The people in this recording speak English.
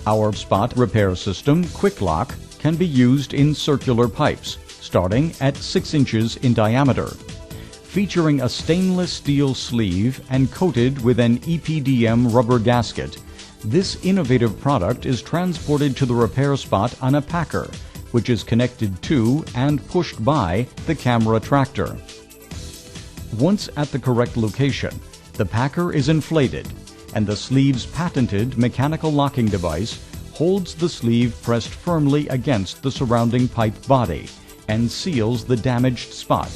Our spot repair system, QuickLock, can be used in circular pipes, starting at 6 inches in diameter. Featuring a stainless steel sleeve and coated with an EPDM rubber gasket, this innovative product is transported to the repair spot on a packer, which is connected to and pushed by the camera tractor. Once at the correct location, the packer is inflated, and the sleeve's patented mechanical locking device holds the sleeve pressed firmly against the surrounding pipe body and seals the damaged spot.